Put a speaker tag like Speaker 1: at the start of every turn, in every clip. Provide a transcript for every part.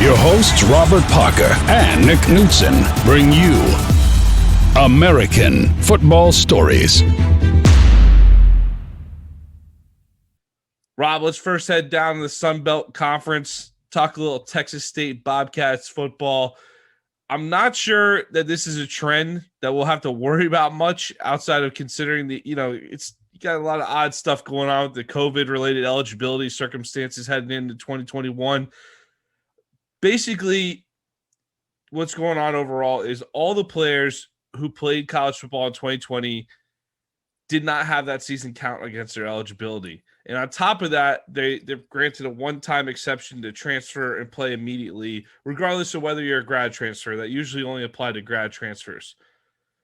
Speaker 1: Your hosts, Robert Parker and Nick Knudsen, bring you American Football Stories.
Speaker 2: Rob, let's first head down to the Sun Belt Conference, talk a little Texas State Bobcats football. I'm not sure that this is a trend that we'll have to worry about much outside of considering you got a lot of odd stuff going on with the COVID-related eligibility circumstances heading into 2021. Basically, what's going on overall is all the players who played college football in 2020 did not have that season count against their eligibility. And on top of that, they're granted a one-time exception to transfer and play immediately, regardless of whether you're a grad transfer. That usually only apply to grad transfers.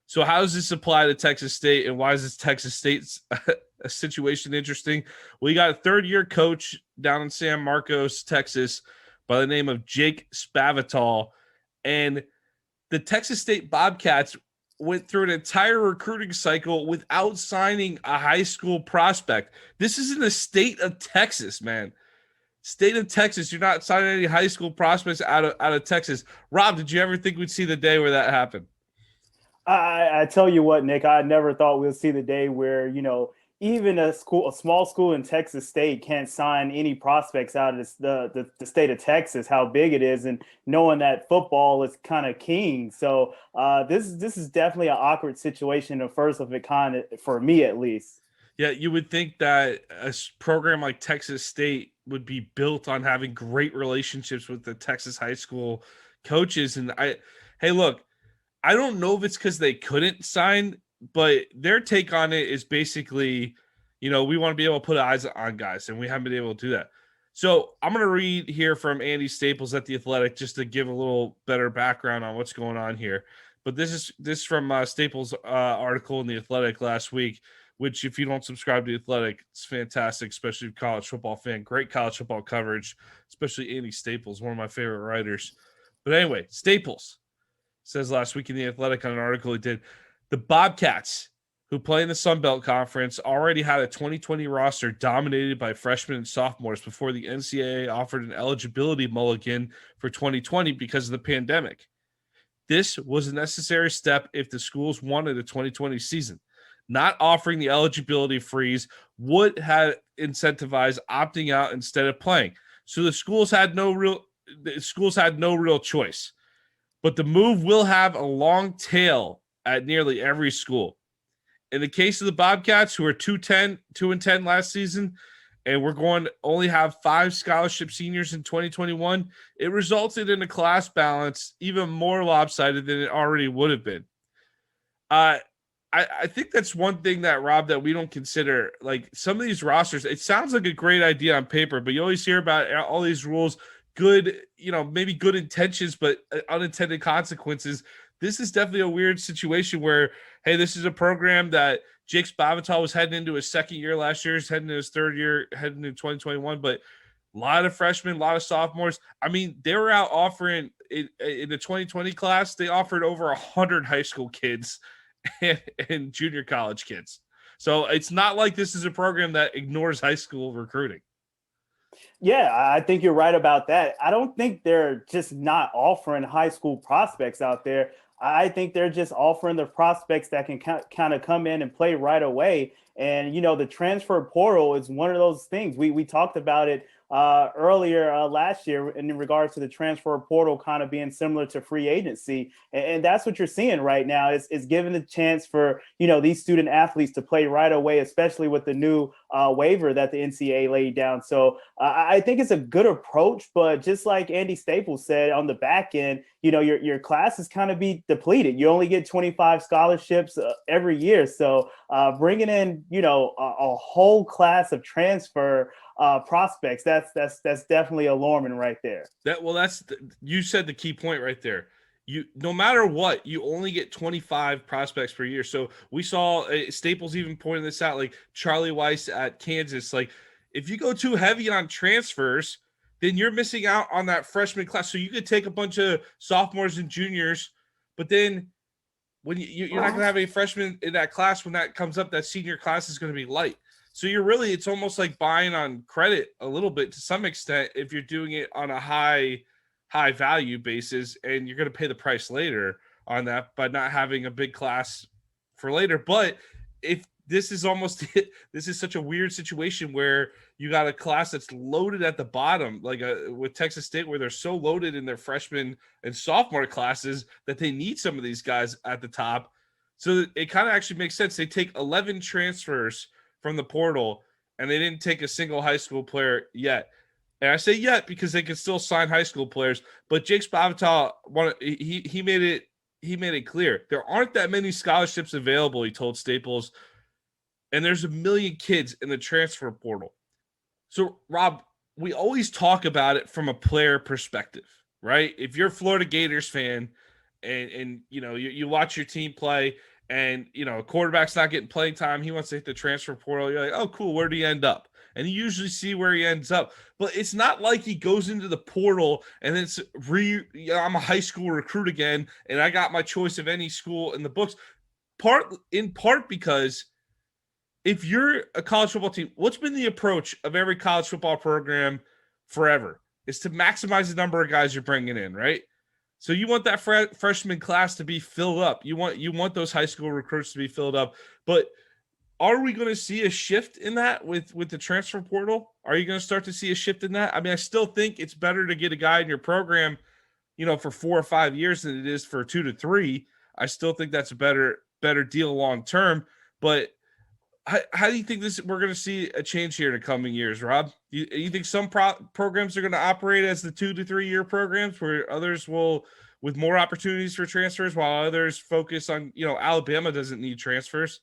Speaker 2: So how does this apply to Texas State, and why is this Texas State's a situation interesting? Well, you got a third-year coach down in San Marcos, Texas, by the name of Jake Spavital, and the Texas State Bobcats went through an entire recruiting cycle without signing a high school prospect. This is in the state of Texas, man. State of Texas, you're not signing any high school prospects out of Texas. Rob, did you ever think we'd see the day where that happened?
Speaker 3: I tell you what, Nick, I never thought we'd see the day where, even a small school in Texas State can't sign any prospects out of the state of Texas, how big it is, and knowing that football is kind of king. So this is definitely an awkward situation, the first of its kind, for me at least.
Speaker 2: Yeah, you would think that a program like Texas State would be built on having great relationships with the Texas high school coaches. And hey, look, I don't know if it's because they couldn't sign, but their take on it is basically, we want to be able to put eyes on guys, and we haven't been able to do that. So I'm going to read here from Andy Staples at The Athletic just to give a little better background on what's going on here. But this is from Staples' article in The Athletic last week, which if you don't subscribe to The Athletic, it's fantastic, especially if you're a college football fan. Great college football coverage, especially Andy Staples, one of my favorite writers. But anyway, Staples says last week in The Athletic on an article he did, the Bobcats, who play in the Sun Belt Conference, already had a 2020 roster dominated by freshmen and sophomores before the NCAA offered an eligibility mulligan for 2020 because of the pandemic. This was a necessary step if the schools wanted a 2020 season. Not offering the eligibility freeze would have incentivized opting out instead of playing. So the schools had no real choice. But the move will have a long tail at nearly every school. In the case of the Bobcats, who are 2-10 last season, and we're going to only have 5 scholarship seniors in 2021, it resulted in a class balance even more lopsided than it already would have been. I think that's one thing that, Rob, that we don't consider. Like, some of these rosters, it sounds like a great idea on paper, but you always hear about all these rules, good, maybe good intentions, but unintended consequences. This is definitely a weird situation where, hey, this is a program that Jake Spavital was heading into his second year last year, he's heading into his third year, heading into 2021, but a lot of freshmen, a lot of sophomores. I mean, they were out offering in the 2020 class, they offered over 100 high school kids and junior college kids. So it's not like this is a program that ignores high school recruiting.
Speaker 3: Yeah, I think you're right about that. I don't think they're just not offering high school prospects out there. I think they're just offering the prospects that can kind of come in and play right away. And, the transfer portal is one of those things. We talked about it earlier last year in regards to the transfer portal kind of being similar to free agency. And that's what you're seeing right now is giving the chance for, these student athletes to play right away, especially with the new waiver that the NCAA laid down. So I think it's a good approach, but just like Andy Staples said on the back end, your class is kind of be depleted. You only get 25 scholarships every year. So bringing in, a whole class of transfer prospects, that's definitely alarming right there.
Speaker 2: You said the key point right there. No matter what, you only get 25 prospects per year. So we saw Staples even pointing this out, like Charlie Weiss at Kansas. Like, if you go too heavy on transfers, then you're missing out on that freshman class. So you could take a bunch of sophomores and juniors, but then when you're not going to have any freshmen in that class, when that comes up, that senior class is going to be light. So it's almost like buying on credit a little bit to some extent if you're doing it on a high high value bases, and you're going to pay the price later on that by not having a big class for later. But if this is almost this is such a weird situation where you got a class that's loaded at the bottom, like with Texas State, where they're so loaded in their freshman and sophomore classes that they need some of these guys at the top. So it kind of actually makes sense. They take 11 transfers from the portal, and they didn't take a single high school player yet. And I say yet because they can still sign high school players. But Jake Spavital, he made it clear there aren't that many scholarships available. He told Staples, and there's a million kids in the transfer portal. So Rob, we always talk about it from a player perspective, right? If you're a Florida Gators fan, and you watch your team play, and a quarterback's not getting playing time, he wants to hit the transfer portal. You're like, oh, cool, where'd he end up? And you usually see where he ends up. But it's not like he goes into the portal and it's I'm a high school recruit again, and I got my choice of any school in the books. In part because if you're a college football team, what's been the approach of every college football program forever is to maximize the number of guys you're bringing in, right? So you want that freshman class to be filled up. You want those high school recruits to be filled up. But are we going to see a shift in that with the transfer portal? Are you going to start to see a shift in that? I mean, I still think it's better to get a guy in your program, for 4 or 5 years than it is for 2 to 3. I still think that's a better deal long term. But how do you think we're going to see a change here in the coming years, Rob? You think some programs are going to operate as the 2 to 3 year programs, where others will, with more opportunities for transfers, while others focus on, Alabama doesn't need transfers?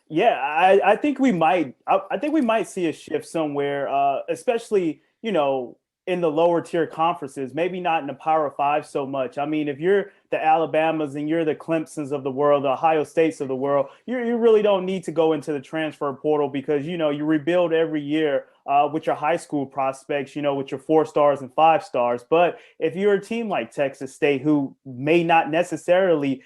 Speaker 3: Yeah, I think we might. I think we might see a shift somewhere, especially in the lower tier conferences. Maybe not in the Power Five so much. I mean, if you're the Alabamas and you're the Clemsons of the world, the Ohio States of the world, you really don't need to go into the transfer portal because you rebuild every year with your high school prospects, with your 4 stars and 5 stars. But if you're a team like Texas State who may not necessarily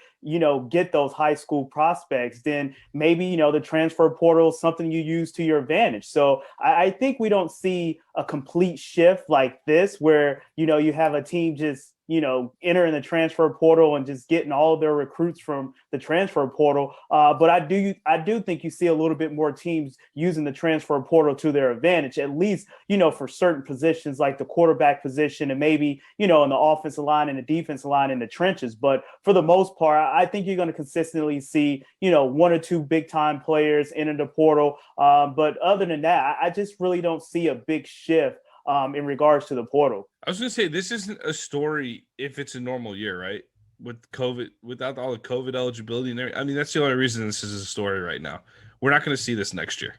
Speaker 3: get those high school prospects, then maybe, the transfer portal is something you use to your advantage. So I think we don't see a complete shift like this where, you have a team just, entering the transfer portal and just getting all of their recruits from the transfer portal. But I do think you see a little bit more teams using the transfer portal to their advantage, at least, for certain positions like the quarterback position and maybe, in the offensive line and the defensive line in the trenches. But for the most part, I think you're going to consistently see, 1 or 2 big time players enter the portal. But other than that, I just really don't see a big shift in regards to the portal.
Speaker 2: I was going to say, this isn't a story if it's a normal year, right? With COVID, without all the COVID eligibility and everything. I mean, that's the only reason this is a story right now. We're not going to see this next year.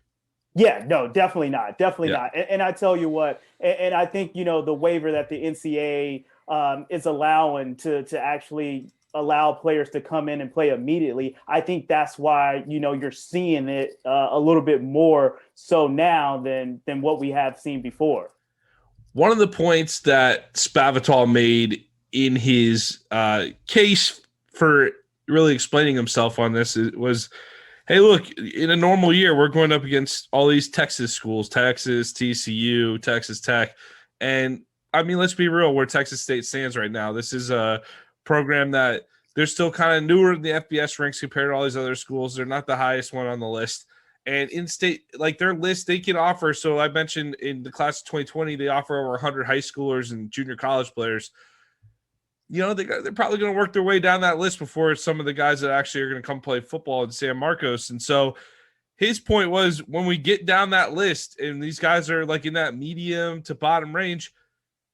Speaker 3: Yeah, no, definitely not. Definitely not. And I tell you what, and I think, the waiver that the NCAA is allowing to actually allow players to come in and play immediately. I think that's why, you're seeing it a little bit more so now than what we have seen before.
Speaker 2: One of the points that Spavital made in his case for really explaining himself on this was, hey, look, in a normal year, we're going up against all these Texas schools, Texas, TCU, Texas Tech. And, I mean, let's be real, where Texas State stands right now. This is a program that they're still kind of newer in the FBS ranks compared to all these other schools. They're not the highest one on the list. And in-state, like their list, they can offer. So I mentioned in the class of 2020, they offer over 100 high schoolers and junior college players. They're probably going to work their way down that list before some of the guys that actually are going to come play football in San Marcos. And so his point was, when we get down that list and these guys are like in that medium to bottom range,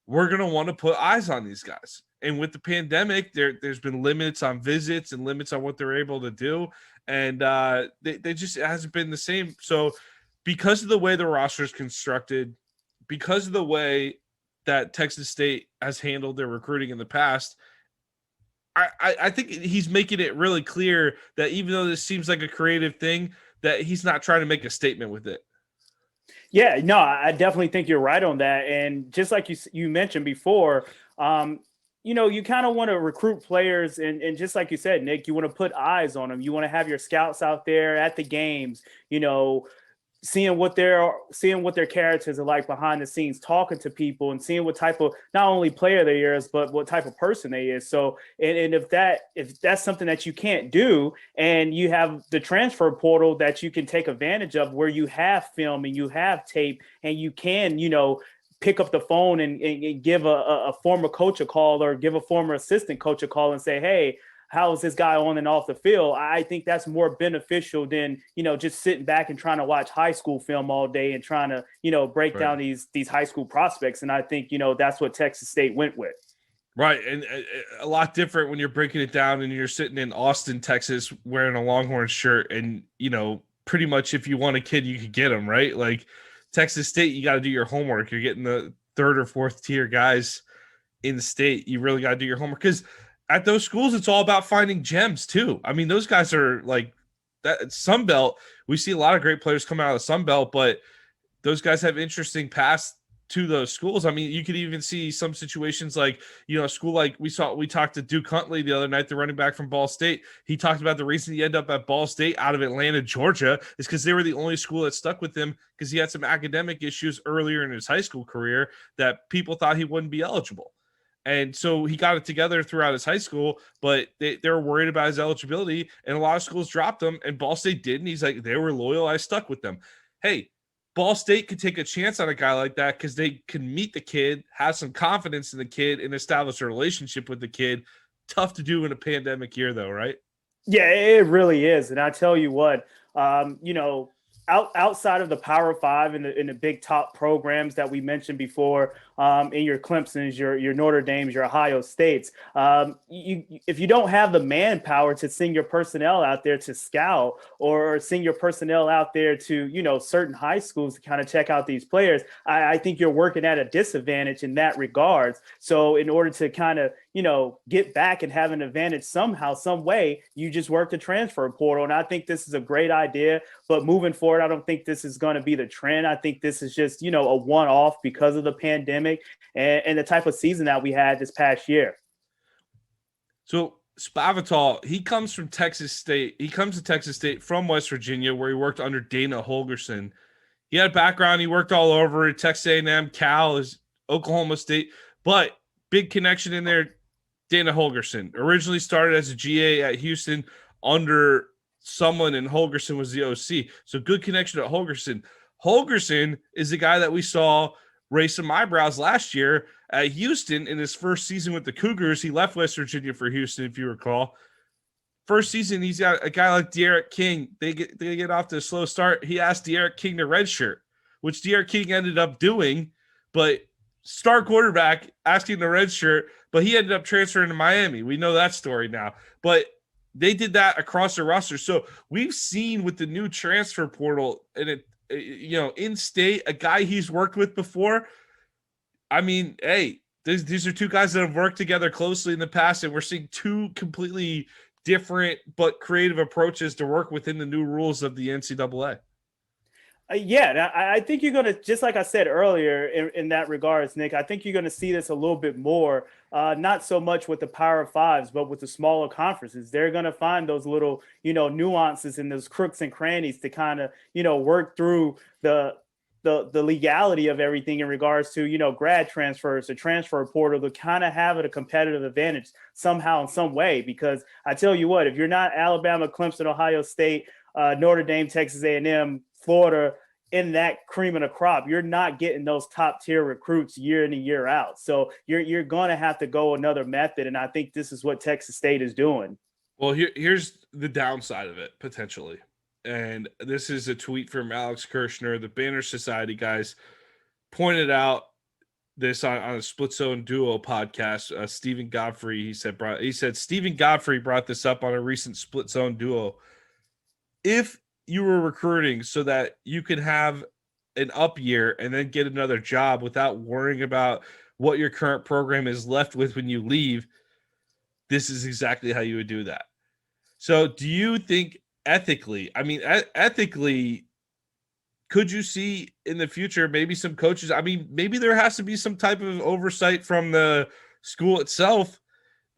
Speaker 2: we're going to want to put eyes on these guys. And with the pandemic, there's been limits on visits and limits on what they're able to do. And they just, it hasn't been the same. So because of the way the roster is constructed, because of the way that Texas State has handled their recruiting in the past, I think he's making it really clear that even though this seems like a creative thing, that he's not trying to make a statement with it.
Speaker 3: Yeah, no, I definitely think you're right on that. And just like you mentioned before, you kind of want to recruit players and just like you said, Nick, you want to put eyes on them. You want to have your scouts out there at the games, seeing what their characters are like behind the scenes, talking to people and seeing what type of not only player they is, but what type of person they is. So, and if that's something that you can't do, and you have the transfer portal that you can take advantage of, where you have film and you have tape and you can, pick up the phone and give a former coach a call, or give a former assistant coach a call and say, hey, how is this guy on and off the field? I think that's more beneficial than, just sitting back and trying to watch high school film all day and trying to, break down these high school prospects. And I think, that's what Texas State went with.
Speaker 2: Right. And a lot different when you're breaking it down and you're sitting in Austin, Texas, wearing a Longhorn shirt. And, pretty much if you want a kid, you could get him, right? Like Texas State, you got to do your homework. You're getting the third or fourth tier guys in the state. You really got to do your homework, because at those schools, it's all about finding gems too. I mean, those guys are like that Sun Belt. We see a lot of great players come out of the Sun Belt, but those guys have interesting paths to those schools. I mean, you could even see some situations like, a school like we talked to Duke Huntley the other night, the running back from Ball State. He talked about the reason he ended up at Ball State out of Atlanta, Georgia, is because they were the only school that stuck with him, because he had some academic issues earlier in his high school career that people thought he wouldn't be eligible. And so he got it together throughout his high school, but they were worried about his eligibility, and a lot of schools dropped him, and Ball State didn't. He's like, they were loyal. I stuck with them. Hey, Ball State could take a chance on a guy like that because they can meet the kid, have some confidence in the kid, and establish a relationship with the kid. Tough to do in a pandemic year, though, right?
Speaker 3: Yeah, it really is. And I tell you what, outside of the Power Five and the big top programs that we mentioned before, in your Clemson's, your Notre Dame's, your Ohio States, if you don't have the manpower to send your personnel out there to scout, or send your personnel out there to, certain high schools to kind of check out these players, I think you're working at a disadvantage in that regards. So in order to kind of, get back and have an advantage somehow, some way, you just work the transfer portal. And I think this is a great idea, but moving forward, I don't think this is going to be the trend. I think this is just, a one-off because of the pandemic and the type of season that we had this past year.
Speaker 2: So Spavital, he comes from Texas State. He comes to Texas State from West Virginia, where he worked under Dana Holgorsen. He had a background. He worked all over Texas A&M, Cal, Oklahoma State, but big connection in there. Dana Holgorsen originally started as a GA at Houston under someone, and Holgorsen was the OC. So good connection at Holgorsen. Holgorsen is the guy that we saw raise some eyebrows last year at Houston in his first season with the Cougars. He left West Virginia for Houston, if you recall. First season, he's got a guy like De'Aaron King. They get off to a slow start. He asked De'Aaron King to redshirt, which De'Aaron King ended up doing, but star quarterback asking the redshirt, but he ended up transferring to Miami. We know that story now. But they did that across the roster. So we've seen with the new transfer portal, and in state, a guy he's worked with before. I mean, hey, these are two guys that have worked together closely in the past, and we're seeing two completely different but creative approaches to work within the new rules of the NCAA.
Speaker 3: I think you're going to, just like I said earlier in that regards, Nick, I think you're going to see this a little bit more, not so much with the Power Fives, but with the smaller conferences. They're going to find those little, nuances and those crooks and crannies to kind of, work through the legality of everything in regards to, grad transfers, the transfer portal, to kind of have a competitive advantage somehow in some way. Because I tell you what, if you're not Alabama, Clemson, Ohio State, Notre Dame, Texas A&M, Florida, in that cream of the crop, you're not getting those top tier recruits year in and year out. So you're going to have to go another method. And I think this is what Texas State is doing.
Speaker 2: Well, here's the downside of it, potentially. And this is a tweet from Alex Kirshner. The Banner Society guys pointed out this on a Split Zone Duo podcast. Stephen Godfrey, he said Stephen Godfrey brought this up on a recent Split Zone Duo. If you were recruiting so that you could have an up year and then get another job without worrying about what your current program is left with when you leave, this is exactly how you would do that. So do you think ethically, could you see in the future maybe some coaches, maybe there has to be some type of oversight from the school itself,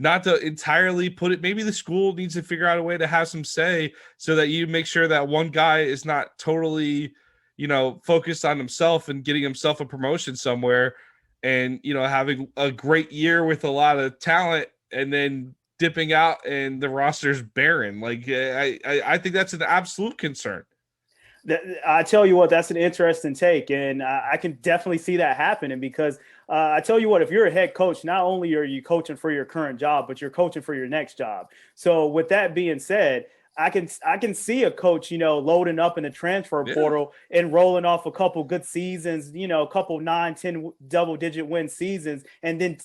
Speaker 2: not to entirely put it, maybe the school needs to figure out a way to have some say so that you make sure that one guy is not totally, focused on himself and getting himself a promotion somewhere and, having a great year with a lot of talent and then dipping out and the roster's barren. Like, I think that's an absolute concern.
Speaker 3: I tell you what, that's an interesting take, and I can definitely see that happening because I tell you what, if you're a head coach, not only are you coaching for your current job, but you're coaching for your next job. So with that being said, I can see a coach, loading up in the transfer portal and rolling off a couple good seasons, a couple 9-10 double-digit win seasons, and then,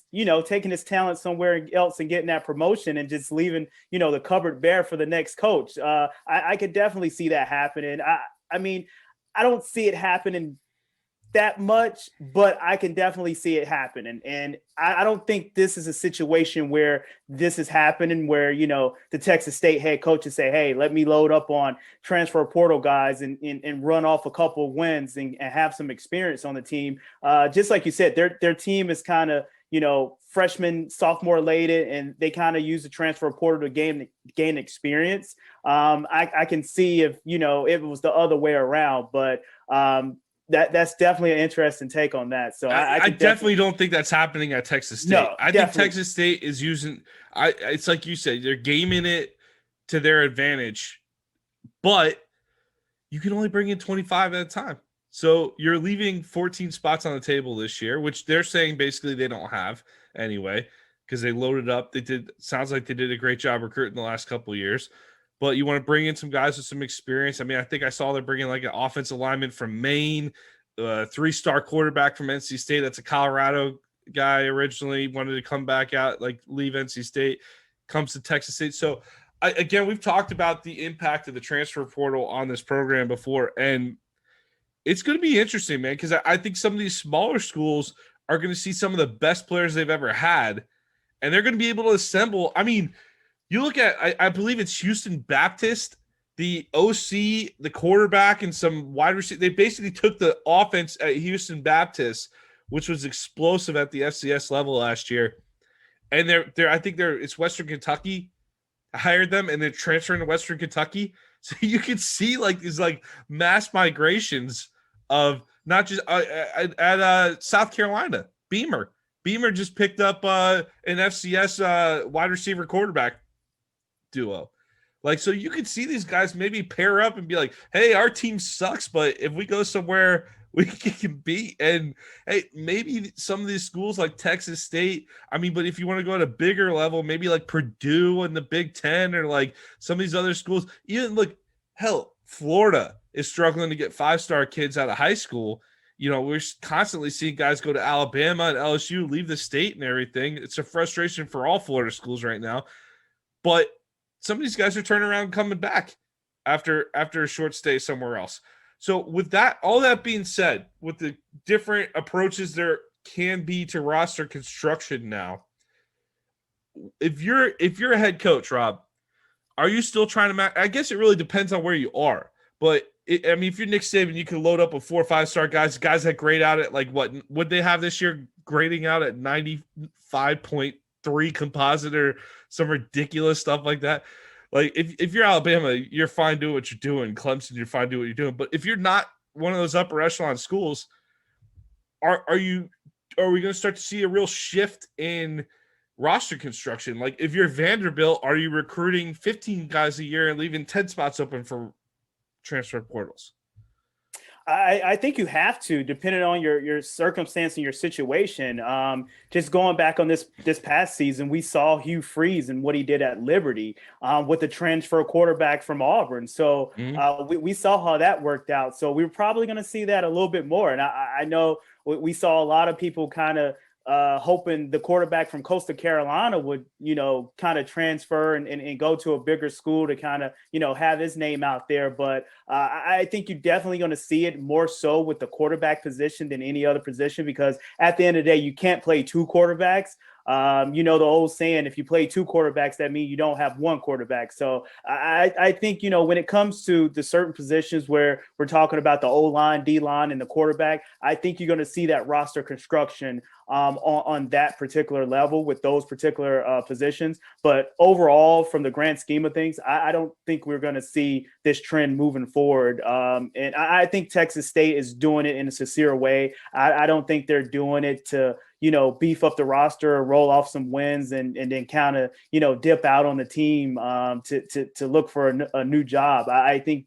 Speaker 3: taking his talent somewhere else and getting that promotion and just leaving, the cupboard bare for the next coach. I could definitely see that happening. I mean, I don't see it happening that much, but I can definitely see it happening. And I don't think this is a situation where this is happening where, the Texas State head coaches say, hey, let me load up on transfer portal guys and run off a couple of wins and have some experience on the team. Just like you said, their team is kind of, freshman, sophomore laden, and they kind of use the transfer portal to gain experience. I can see if it was the other way around, but that's definitely an interesting take on that. So
Speaker 2: I definitely don't think that's happening at Texas State.
Speaker 3: No,
Speaker 2: I think Texas State is using. It's like you said, they're gaming it to their advantage, but you can only bring in 25 at a time. So you're leaving 14 spots on the table this year, which they're saying basically they don't have anyway, because they loaded up. Sounds like they did a great job recruiting the last couple of years, but you want to bring in some guys with some experience. I mean, I think I saw they're bringing like an offensive lineman from Maine, 3-star quarterback from NC State. That's a Colorado guy originally, wanted to come back out, like leave NC State, comes to Texas State. So again, we've talked about the impact of the transfer portal on this program before, and it's going to be interesting, man, because I think some of these smaller schools are going to see some of the best players they've ever had, and they're going to be able to assemble. I mean, you look at, I believe it's Houston Baptist, the OC, the quarterback, and some wide receiver. They basically took the offense at Houston Baptist, which was explosive at the FCS level last year, and it's Western Kentucky hired them, and they're transferring to Western Kentucky. So you can see like these like mass migrations of not just at South Carolina. Beamer just picked up an FCS wide receiver quarterback duo. Like, so you could see these guys maybe pair up and be like, hey, our team sucks, but if we go somewhere we can beat. And hey, maybe some of these schools like Texas State, I mean, but if you want to go at a bigger level, maybe like Purdue and the Big Ten, or like some of these other schools, even look, hell, Florida is struggling to get 5-star kids out of high school. We're constantly seeing guys go to Alabama and LSU, leave the state and everything. It's a frustration for all Florida schools right now. But some of these guys are turning around and coming back after a short stay somewhere else. So with that, all that being said, with the different approaches there can be to roster construction now, if you're a head coach, Rob, are you still trying to I guess it really depends on where you are. But if you're Nick Saban, you can load up with 4 or 5-star guys that grade out at like what would they have this year, grading out at 95.3 composite or some ridiculous stuff like that. Like if you're Alabama, you're fine doing what you're doing. Clemson, you're fine doing what you're doing. But if you're not one of those upper echelon schools, are we going to start to see a real shift in roster construction? Like if you're Vanderbilt, are you recruiting 15 guys a year and leaving 10 spots open for transfer portals?
Speaker 3: I think you have to, depending on your circumstance and your situation. Just going back on this past season, we saw Hugh Freeze and what he did at Liberty with the transfer quarterback from Auburn. So we saw how that worked out. So we're probably going to see that a little bit more. And I know we saw a lot of people kind of hoping the quarterback from Coastal Carolina would, kind of transfer and go to a bigger school to kind of, have his name out there. But I think you're definitely going to see it more so with the quarterback position than any other position, because at the end of the day, you can't play 2 quarterbacks. The old saying, if you play two quarterbacks, that means you don't have one quarterback. So I think, when it comes to the certain positions where we're talking about the O-line, D-line, and the quarterback, I think you're going to see that roster construction on that particular level with those particular positions. But overall, from the grand scheme of things, I don't think we're going to see this trend moving forward. And I think Texas State is doing it in a sincere way. I don't think they're doing it to, beef up the roster or roll off some wins and then kind of, dip out on the team to look for a new job. I think,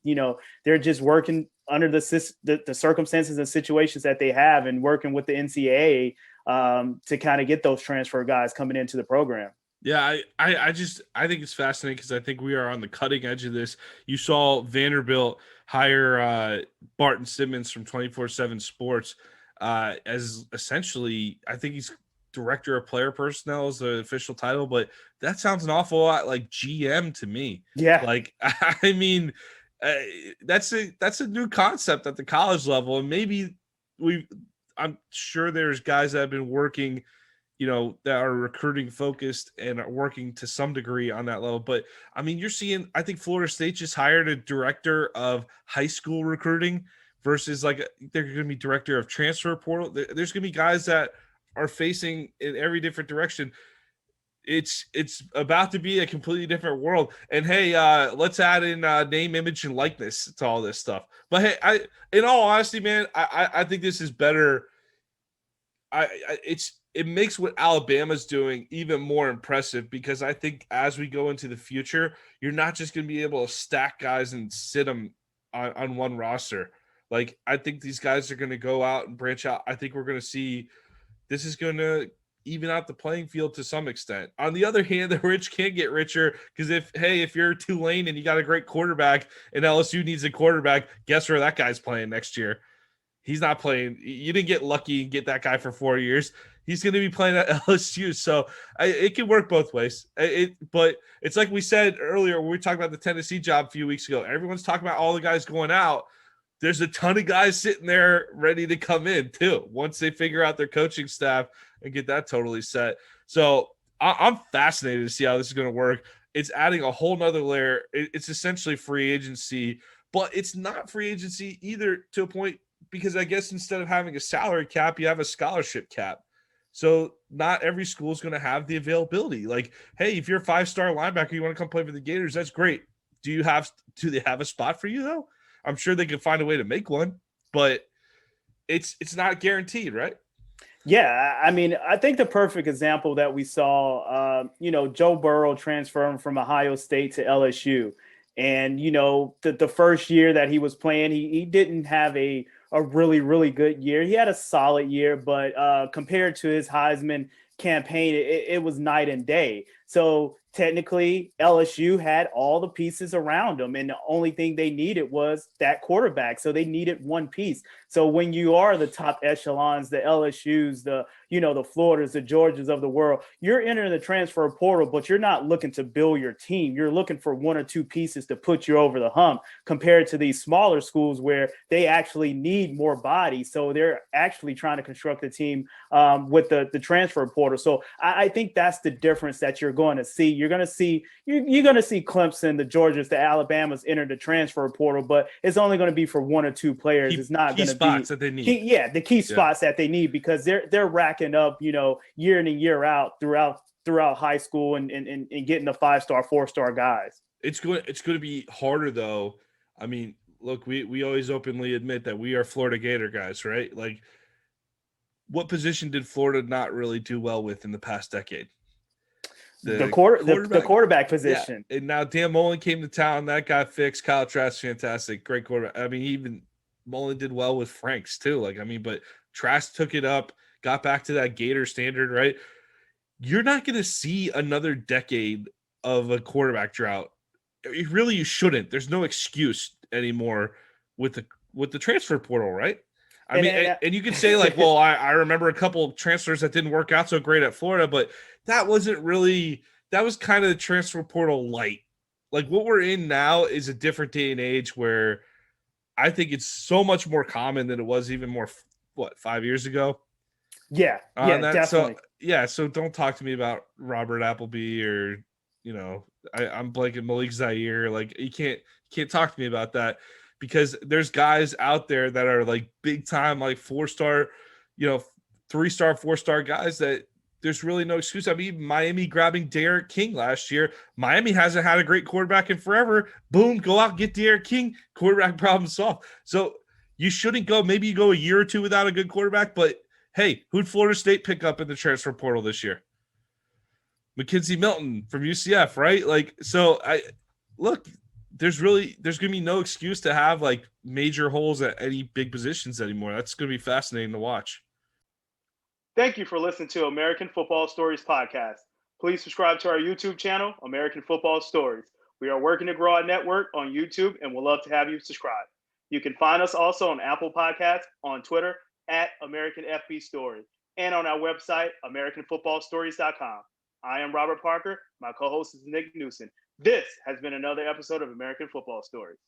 Speaker 3: they're just working under the circumstances and situations that they have and working with the NCAA to kind of get those transfer guys coming into the program.
Speaker 2: Yeah, I think it's fascinating because I think we are on the cutting edge of this. You saw Vanderbilt hire Barton Simmons from 24/7 Sports as essentially, I think he's director of player personnel is the official title, but that sounds an awful lot like GM to me.
Speaker 3: Yeah.
Speaker 2: Like, I mean, that's a new concept at the college level. And maybe I'm sure there's guys that have been working, that are recruiting focused and are working to some degree on that level. But I mean, you're seeing, I think Florida State just hired a director of high school recruiting versus like they're going to be director of transfer portal. There's going to be guys that are facing in every different direction. It's about to be a completely different world. And hey, let's add in name, image, and likeness to all this stuff. But hey, in all honesty, man, I think this is better. It makes what Alabama's doing even more impressive because I think as we go into the future, you're not just going to be able to stack guys and sit them on one roster. Like, I think these guys are going to go out and branch out. I think we're going to see this is going to even out the playing field to some extent. On the other hand, the rich can get richer because if you're Tulane and you got a great quarterback and LSU needs a quarterback, guess where that guy's playing next year? He's not playing. You didn't get lucky and get that guy for 4 years. He's going to be playing at LSU. So it can work both ways. But it's like we said earlier when we talked about the Tennessee job a few weeks ago. Everyone's talking about all the guys going out. There's a ton of guys sitting there ready to come in too once they figure out their coaching staff and get that totally set. So I'm fascinated to see how this is going to work. It's adding a whole nother layer. It's essentially free agency, but it's not free agency either to a point because I guess instead of having a salary cap, you have a scholarship cap. So not every school is going to have the availability. Like, hey, if you're a 5-star linebacker, you want to come play for the Gators, that's great. Do they have a spot for you though? I'm sure they can find a way to make one, but it's not guaranteed, right?
Speaker 3: Yeah, I mean, I think the perfect example that we saw, Joe Burrow transferring from Ohio State to LSU. And, the first year that he was playing, he didn't have a really, really good year. He had a solid year, but compared to his Heisman campaign, it was night and day. So technically, LSU had all the pieces around them, and the only thing they needed was that quarterback. So they needed one piece. So when you are the top echelons, the LSUs, the Floridas, the Georgias of the world, you're entering the transfer portal, but you're not looking to build your team. You're looking for one or two pieces to put you over the hump compared to these smaller schools where they actually need more bodies. So they're actually trying to construct a team with the transfer portal. So I think that's the difference that you're going to see. You're going to see Clemson, the Georgias, the Alabamas enter the transfer portal, but it's only going to be for one or two players. It's not going to be
Speaker 2: spots that they need.
Speaker 3: The key spots that they need because they're racking up, year in and year out throughout high school and getting the 5-star, 4-star guys.
Speaker 2: It's going to be harder though. I mean, look, we always openly admit that we are Florida Gator guys, right? Like, what position did Florida not really do well with in the past decade?
Speaker 3: The quarterback position.
Speaker 2: Yeah. And now Dan Mullen came to town. That got fixed. Kyle Trask, fantastic. Great quarterback. I mean, even Mullen did well with Franks too. but Trask took it up, got back to that Gator standard, right? You're not going to see another decade of a quarterback drought. You shouldn't. There's no excuse anymore with the transfer portal, right? And you could say like, well, I remember a couple of transfers that didn't work out so great at Florida, but that was kind of the transfer portal light. Like what we're in now is a different day and age where I think it's so much more common than it was even more, 5 years ago?
Speaker 3: Yeah,
Speaker 2: on that.
Speaker 3: definitely.
Speaker 2: So yeah, so don't talk to me about Robert Appleby or I'm blanking Malik Zaire. Like you can't talk to me about that because there's guys out there that are like big time, like 4-star, 3-star, 4-star guys that there's really no excuse. I mean, Miami grabbing Derek King last year. Miami hasn't had a great quarterback in forever. Boom, go out, get Derek King, quarterback problem solved. So you shouldn't go, maybe you go a year or two without a good quarterback, but hey, who'd Florida State pick up in the transfer portal this year? McKenzie Milton from UCF, right? Like, so there's going to be no excuse to have like major holes at any big positions anymore. That's going to be fascinating to watch.
Speaker 3: Thank you for listening to American Football Stories podcast. Please subscribe to our YouTube channel, American Football Stories. We are working to grow our network on YouTube and we'd love to have you subscribe. You can find us also on Apple Podcasts, on Twitter at American FB Story, and on our website, AmericanFootballStories.com. I am Robert Parker. My co-host is Nick Knudsen. This has been another episode of American Football Stories.